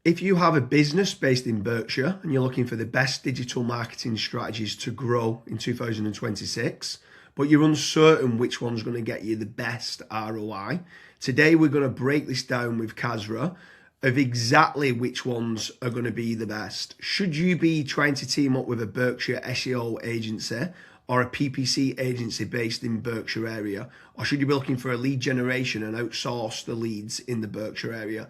If you have a business based in Berkshire and you're looking for the best digital marketing strategies to grow in 2026, but you're uncertain which one's going to get you the best ROI, today we're going to break this down with Kazra of exactly which ones are going to be the best. Should you be trying to team up with a Berkshire SEO agency or a PPC agency based in Berkshire area, or should you be looking for a lead generation and outsource the leads in the Berkshire area?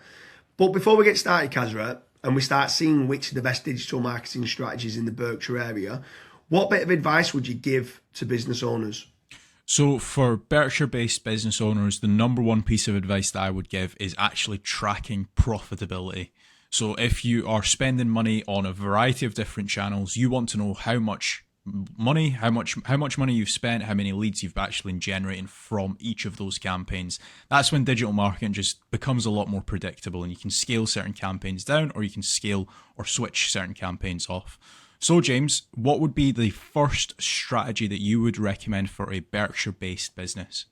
But before we get started, Kazra, and we start seeing which are the best digital marketing strategies in the Berkshire area, what bit of advice would you give to business owners? So for Berkshire-based business owners, the number one piece of advice that I would give is actually tracking profitability. So if you are spending money on a variety of different channels, you want to know how much money, how much money you've spent, how many leads you've actually been generating from each of those campaigns. That's when digital marketing just becomes a lot more predictable, and you can scale certain campaigns down, or you can scale or switch certain campaigns off. So James, what would be the first strategy that you would recommend for a Berkshire-based business?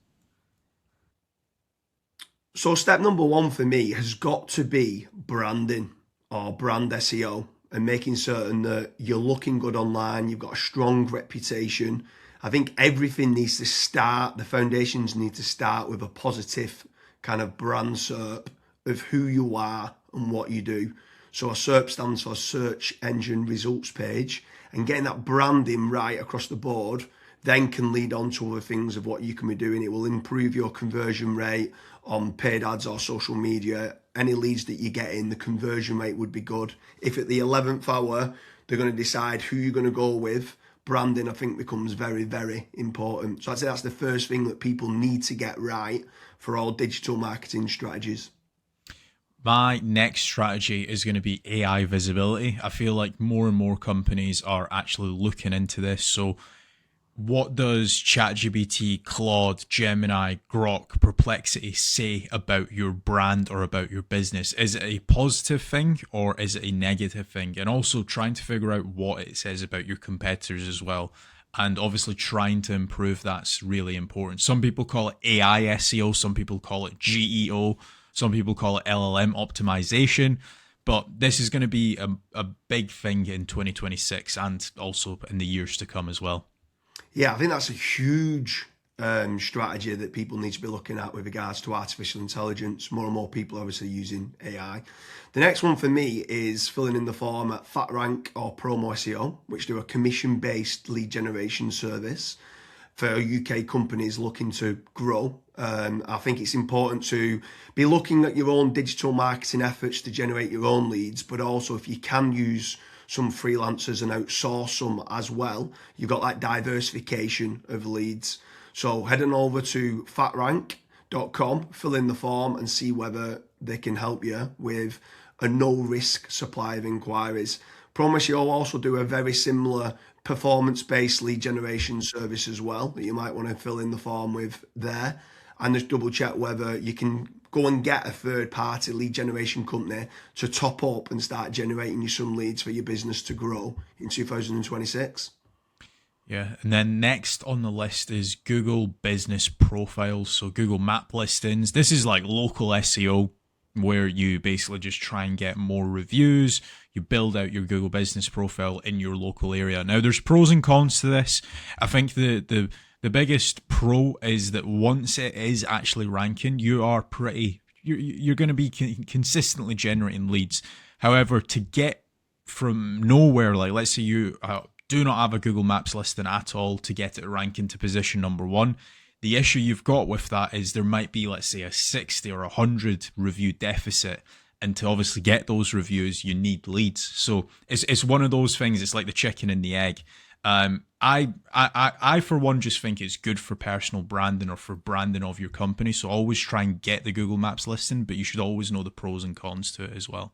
So step number one for me has got to be branding or brand SEO, and making certain that you're looking good online, you've got a strong reputation. I think everything needs to start, the foundations need to start with a positive kind of brand SERP of who you are and what you do. So a SERP stands for search engine results page, and getting that branding right across the board then can lead on to other things of what you can be doing. It will improve your conversion rate on paid ads or social media. Any leads that you get in, the conversion rate would be good. If at the 11th hour, they're going to decide who you're going to go with, branding, I think, becomes very, very important. So I'd say that's the first thing that people need to get right for all digital marketing strategies. My next strategy is going to be AI visibility. I feel like more and more companies are actually looking into this. So what does ChatGPT, Claude, Gemini, Grok, Perplexity say about your brand or about your business? Is it a positive thing or is it a negative thing? And also trying to figure out what it says about your competitors as well. And obviously trying to improve that's really important. Some people call it AI SEO, some people call it GEO, some people call it LLM optimization. But this is going to be a big thing in 2026 and also in the years to come as well. Yeah, I think that's a huge strategy that people need to be looking at with regards to artificial intelligence. More and more people are obviously using AI. The next one for me is filling in the form at FatRank or Promo SEO, which do a commission-based lead generation service for UK companies looking to grow. I think it's important to be looking at your own digital marketing efforts to generate your own leads, but also if you can use some freelancers and outsource some as well, you've got that diversification of leads. So head on over to fatrank.com, fill in the form and see whether they can help you with a no risk supply of inquiries. Promise you'll also do a very similar performance-based lead generation service as well that you might want to fill in the form with there, and just double check whether you can go and get a third-party lead generation company to top up and start generating you some leads for your business to grow in 2026. Yeah, and then next on the list is Google Business Profiles, so Google Map listings. This is like local SEO where you basically just try and get more reviews. You build out your Google Business Profile in your local area. Now, there's pros and cons to this. I think the biggest pro is that once it is actually ranking, you're going to be consistently generating leads. However, to get from nowhere, like let's say you do not have a Google Maps listing at all, to get it ranking to position number one, the issue you've got with that is there might be, let's say, a 60 or 100 review deficit. And to obviously get those reviews, you need leads. So it's one of those things. It's like the chicken and the egg. I for one just think it's good for personal branding or for branding of your company. So always try and get the Google Maps listing, but you should always know the pros and cons to it as well.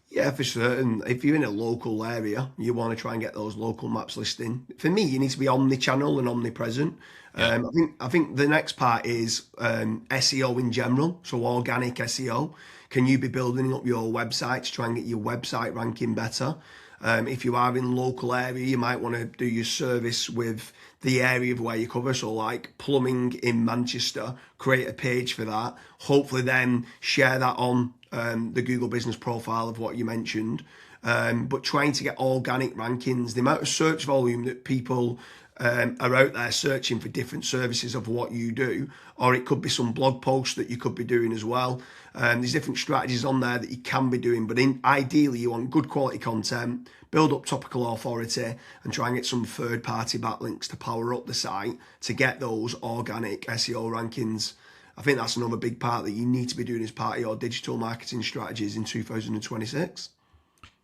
Yeah, for certain. If you're in a local area, you want to try and get those local maps listing. For me, you need to be omni-channel and omnipresent. Yeah. I think the next part is SEO in general, so organic SEO. Can you be building up your website to try and get your website ranking better? If you are in local area, you might want to do your service with the area of where you cover. So like plumbing in Manchester, create a page for that. Hopefully then share that on the Google business profile of what you mentioned, but trying to get organic rankings, the amount of search volume that people are out there searching for different services of what you do, or it could be some blog posts that you could be doing as well. There's different strategies on there that you can be doing, but ideally you want good quality content, build up topical authority, and try and get some third-party backlinks to power up the site to get those organic SEO rankings. I think that's another big part that you need to be doing as part of your digital marketing strategies in 2026.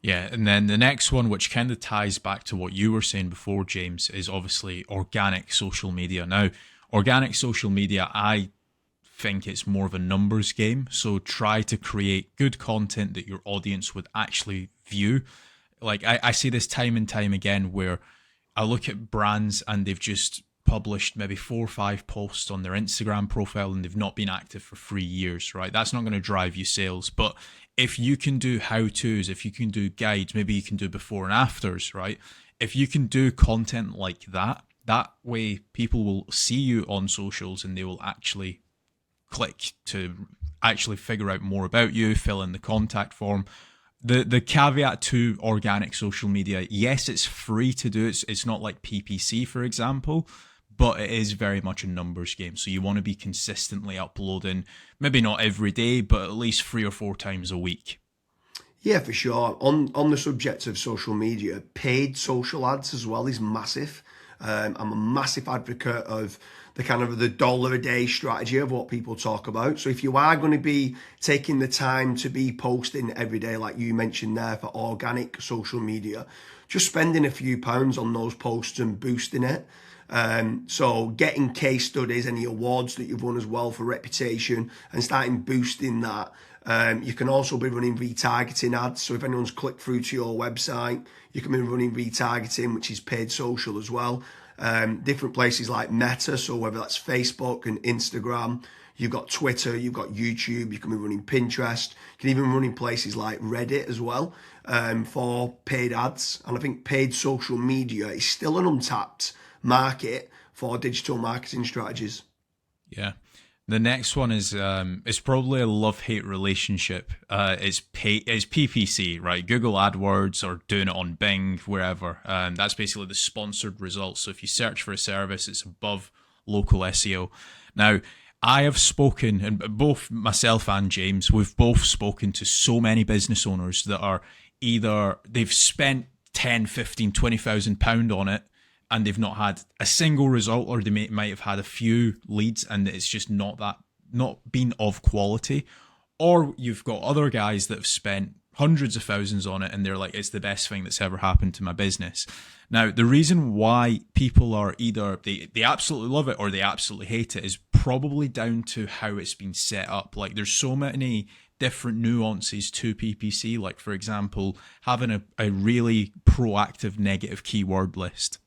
Yeah, and then the next one, which kind of ties back to what you were saying before, James, is obviously organic social media. Now, organic social media, I think it's more of a numbers game. So try to create good content that your audience would actually view. Like I see this time and time again where I look at brands and they've just published maybe 4 or 5 posts on their Instagram profile and they've not been active for 3 years, right? That's not going to drive you sales. But if you can do how-tos, if you can do guides, maybe you can do before and afters, right? If you can do content like that, that way people will see you on socials and they will actually click to actually figure out more about you, fill in the contact form. The caveat to organic social media, yes, it's free to do. It's not like PPC, for example, but it is very much a numbers game. So you want to be consistently uploading, maybe not every day, but at least 3 or 4 times a week. Yeah, for sure. On the subject of social media, paid social ads as well is massive. I'm a massive advocate of the kind of the dollar a day strategy of what people talk about. So if you are going to be taking the time to be posting every day, like you mentioned there, for organic social media, just spending a few pounds on those posts and boosting it. So getting case studies, any awards that you've won as well for reputation, and starting boosting that. You can also be running retargeting ads. So if anyone's clicked through to your website, you can be running retargeting, which is paid social as well. Different places like Meta, so whether that's Facebook and Instagram, you've got Twitter, you've got YouTube, you can be running Pinterest, you can even run in places like Reddit as well, for paid ads. And I think paid social media is still an untapped market for digital marketing strategies. Yeah. The next one is it's probably a love-hate relationship. It's PPC, right? Google AdWords or doing it on Bing, wherever. That's basically the sponsored results. So if you search for a service, it's above local SEO. Now, I have spoken, and both myself and James, we've both spoken to so many business owners that are either they've spent 10, 15, 20,000 pound on it, and they've not had a single result, or they might have had a few leads and it's just not been of quality. Or you've got other guys that have spent hundreds of thousands on it and they're like, it's the best thing that's ever happened to my business. Now, the reason why people are either they absolutely love it or they absolutely hate it is probably down to how it's been set up. Like there's so many different nuances to PPC, like for example, having a really proactive negative keyword list.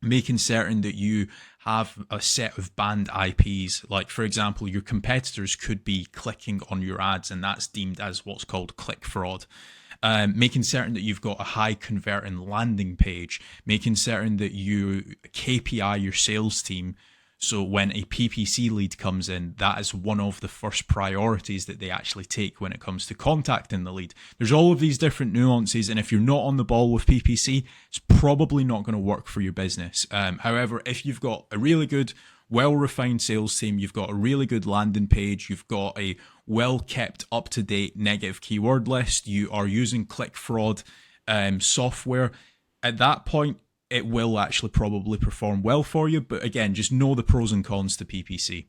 Making certain that you have a set of banned IPs. Like, for example, your competitors could be clicking on your ads, and that's deemed as what's called click fraud. Making certain that you've got a high converting landing page. Making certain that you KPI your sales team. So when a PPC lead comes in, that is one of the first priorities that they actually take when it comes to contacting the lead. There's all of these different nuances, and if you're not on the ball with PPC, it's probably not going to work for your business. However, if you've got a really good, well-refined sales team, you've got a really good landing page, you've got a well-kept, up-to-date negative keyword list, you are using click fraud software, at that point, it will actually probably perform well for you. But again, just know the pros and cons to PPC.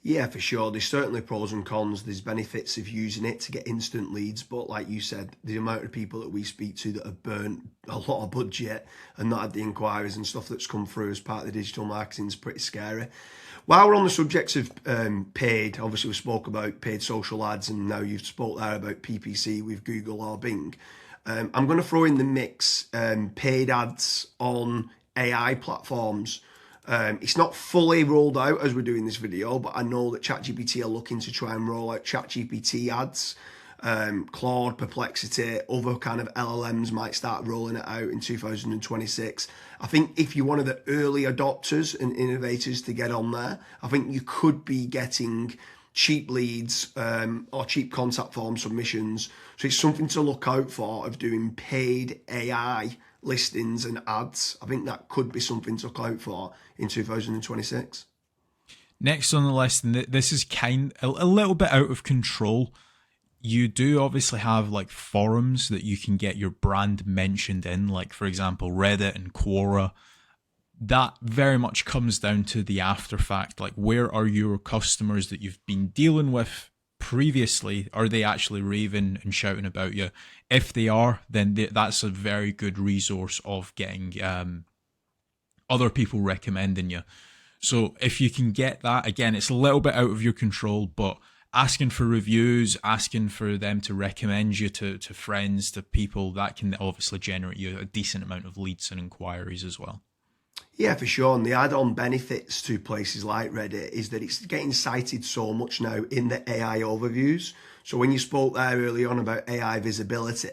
Yeah, for sure. There's certainly pros and cons. There's benefits of using it to get instant leads. But like you said, the amount of people that we speak to that have burnt a lot of budget and not had the inquiries and stuff that's come through as part of the digital marketing is pretty scary. While we're on the subject of paid, obviously we spoke about paid social ads, and now you've spoke there about PPC with Google or Bing. I'm going to throw in the mix paid ads on AI platforms. It's not fully rolled out as we're doing this video, but I know that ChatGPT are looking to try and roll out ChatGPT ads. Claude, Perplexity, other kind of LLMs might start rolling it out in 2026. I think if you're one of the early adopters and innovators to get on there, I think you could be getting cheap leads or cheap contact form submissions. So it's something to look out for of doing paid AI listings and ads. I think that could be something to look out for in 2026. Next on the list, and this is a little bit out of control. You do obviously have like forums that you can get your brand mentioned in, like for example Reddit and Quora. That very much comes down to the after fact, like where are your customers that you've been dealing with previously? Are they actually raving and shouting about you? If they are, then that's a very good resource of getting other people recommending you. So if you can get that, again, it's a little bit out of your control, but asking for reviews, asking for them to recommend you to friends, to people, that can obviously generate you a decent amount of leads and inquiries as well. Yeah, for sure. And the add-on benefits to places like Reddit is that it's getting cited so much now in the AI overviews. So when you spoke there early on about AI visibility,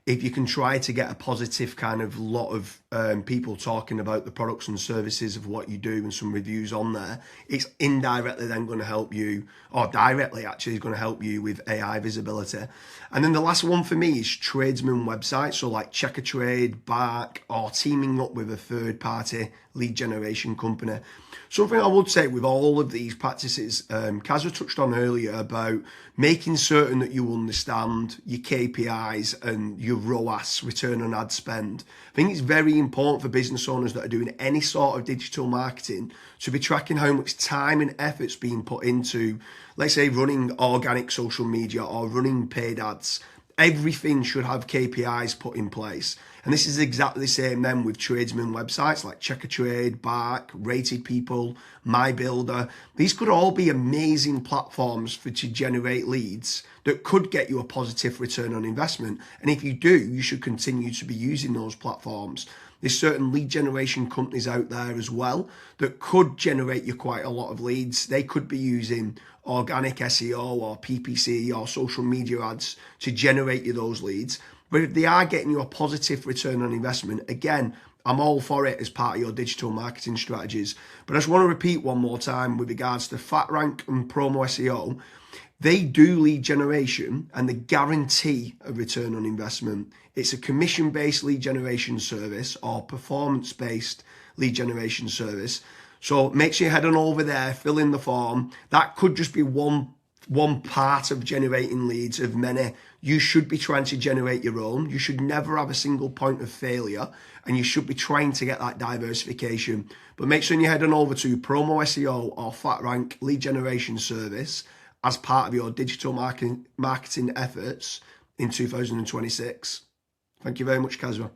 if you can try to get a positive kind of lot of people talking about the products and services of what you do and some reviews on there, it's indirectly then going to help you, or directly actually is going to help you with AI visibility. And then the last one for me is tradesman websites, so like Check a Trade, Bark, or teaming up with a third-party lead generation company. Something I would say with all of these practices, Kazra touched on earlier about making certain that you understand your KPIs and your ROAS, return on ad spend. I think it's very important for business owners that are doing any sort of digital marketing to be tracking how much time and effort's being put into, let's say, running organic social media or running paid ads. Everything should have KPIs put in place. And this is exactly the same then with tradesman websites like Check a Trade, Bark, Rated People, My Builder. These could all be amazing platforms to generate leads that could get you a positive return on investment. And if you do, you should continue to be using those platforms. There's certain lead generation companies out there as well that could generate you quite a lot of leads. They could be using organic SEO or PPC or social media ads to generate you those leads. But if they are getting you a positive return on investment, again, I'm all for it as part of your digital marketing strategies. But I just want to repeat one more time with regards to FatRank and Promo SEO. They do lead generation and they guarantee a return on investment. It's a commission-based lead generation service or performance-based lead generation service. So make sure you head on over there, fill in the form. That could just be one part of generating leads of many. You should be trying to generate your own. You should never have a single point of failure, and you should be trying to get that diversification. But make sure you head on over to Promo SEO or FatRank lead generation service as part of your digital marketing efforts in 2026. Thank you very much, Kazra.